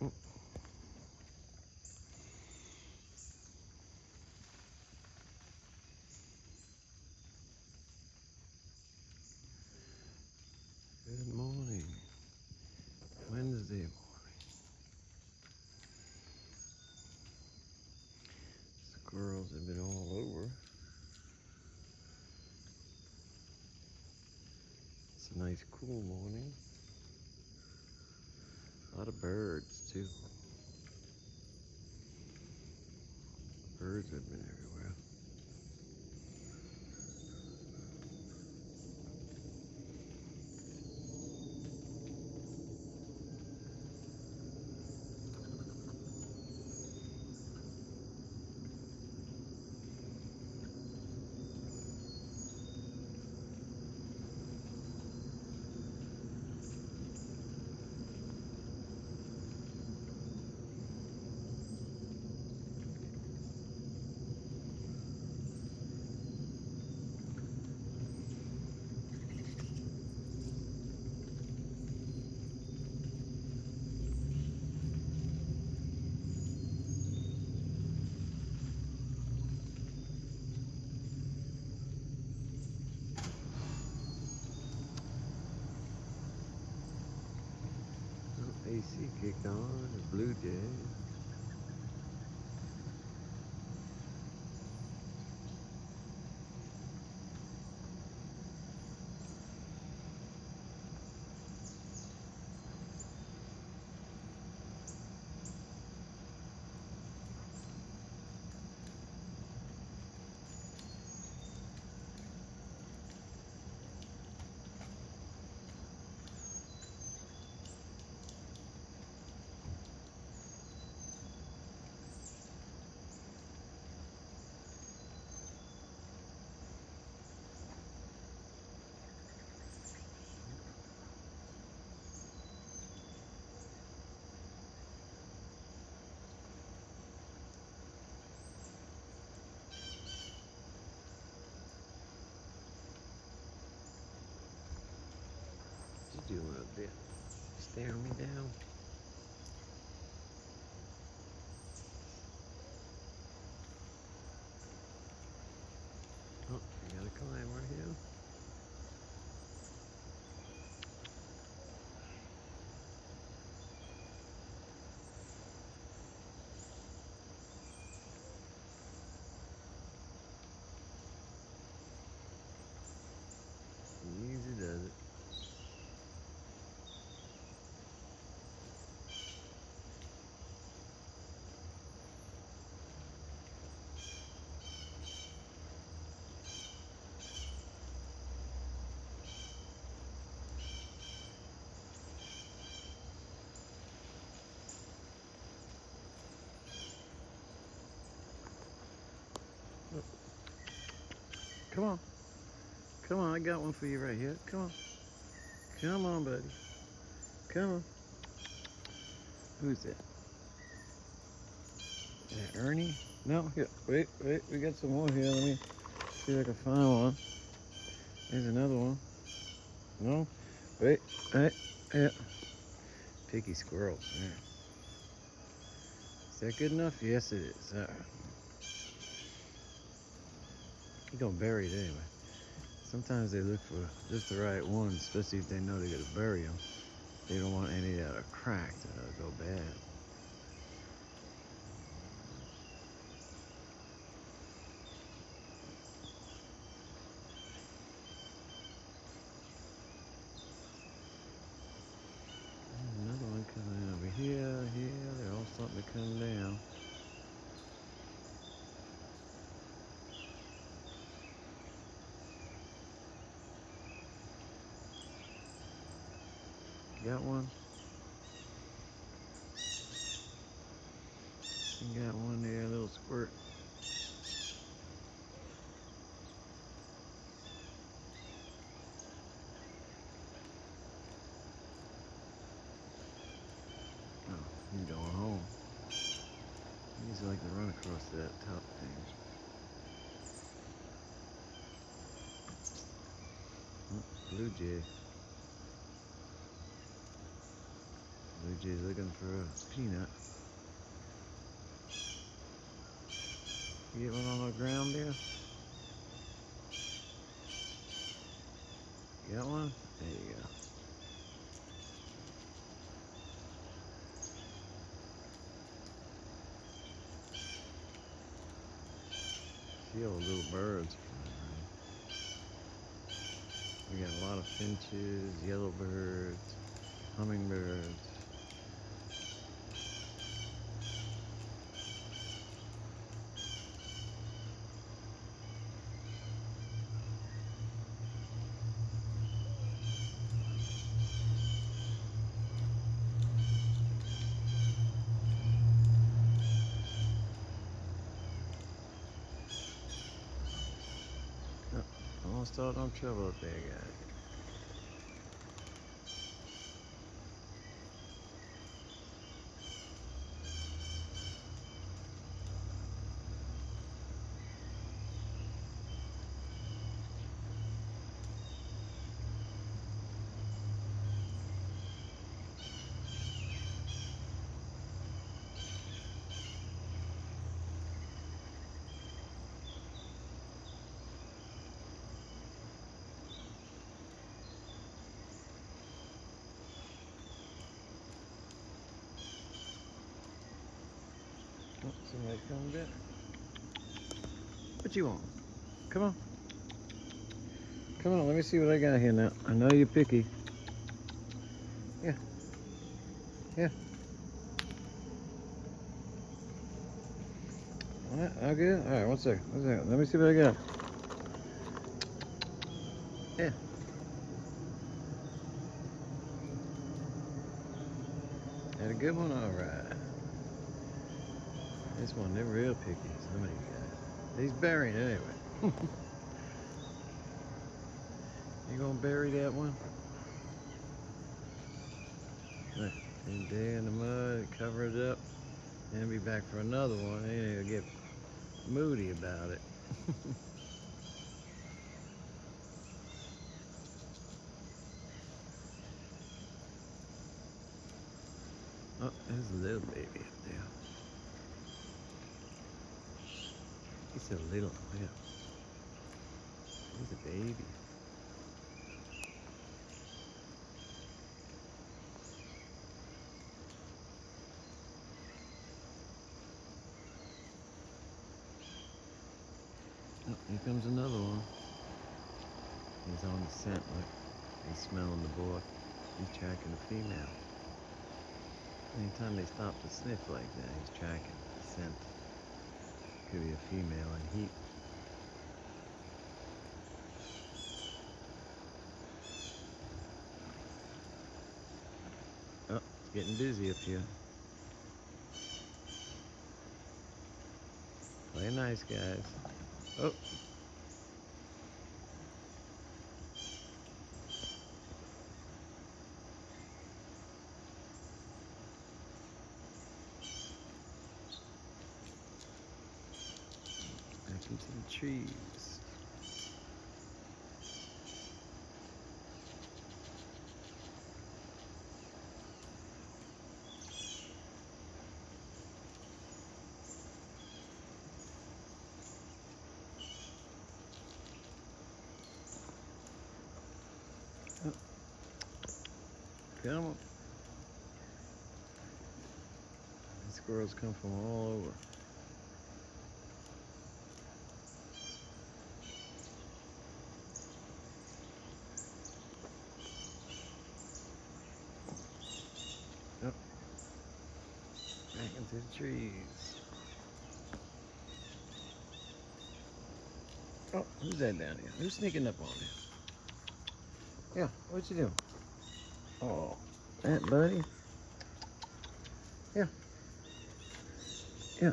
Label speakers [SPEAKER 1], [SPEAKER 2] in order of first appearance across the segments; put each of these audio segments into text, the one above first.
[SPEAKER 1] Oh. Good morning. Wednesday morning. Squirrels have been all over. It's a nice cool morning. A lot of birds too. Birds have been everywhere. AC kicked on, a blue jay. What you doing up there? Staring me down? Oh, you gotta climb right here. Easy does it. Oh. Come on. Come on, I got one for you right here. Come on. Come on, buddy. Come on. Who's that? Is that Ernie? No, here. Wait. We got some more here. Let me see if I can find one. There's another one. No? Wait. Yeah. Picky squirrels. Man. Is that good enough? Yes, it is. All right. You're going to bury it anyway. Sometimes they look for just the right one, especially if they know they're going to bury them. They don't want any that are cracked or that'll go bad. Another one coming over here. They're all starting to come down. Got one? You got one there, a little squirt. Oh, he's going home. He used to like to run across that top thing. Oh, blue jay. Blue partridges looking for a peanut. You get one on the ground there? You got one? There you go. See all the little birds. We got a lot of finches, yellowbirds, hummingbirds. Oh, almost starting on trouble up there, guys. Oh, somebody's coming back. What you want? Come on. Come on, let me see what I got here now. I know you're picky. Yeah. Yeah. Alright, all good? Alright, one second. Let me see what I got. Yeah. Had a good one? Alright. This one, they're real picky, some of these guys. He's burying it anyway. You gonna bury that one? Right. And there in the mud, cover it up, and be back for another one. And he'll get moody about it. Oh, there's a little baby up there. He's a little, yeah. He's a baby. Oh, here comes another one. He's on the scent, look. He's smelling the boy. He's tracking the female. Anytime they stop to sniff like that, he's tracking the scent. Could be a female in heat. Oh, it's getting busy up here. Play nice, guys. Oh. Back into the trees. Oh. Come on. These squirrels come from all over. Oh. Back into the trees. Oh, who's that down here? Who's sneaking up on you? Yeah, what you doing? Oh, that buddy. Yeah. Yeah.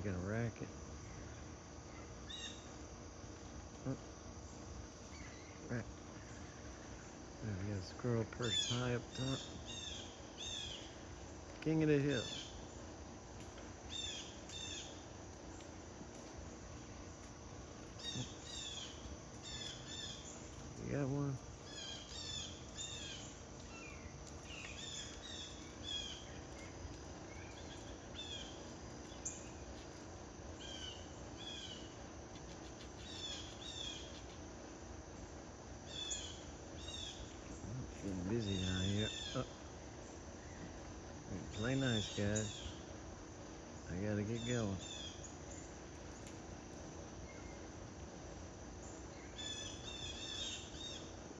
[SPEAKER 1] making a racket. Oh, right. We got a squirrel perched high up top. King of the hill. You got one? Getting busy down here. Oh. Play nice, guys. I gotta get going.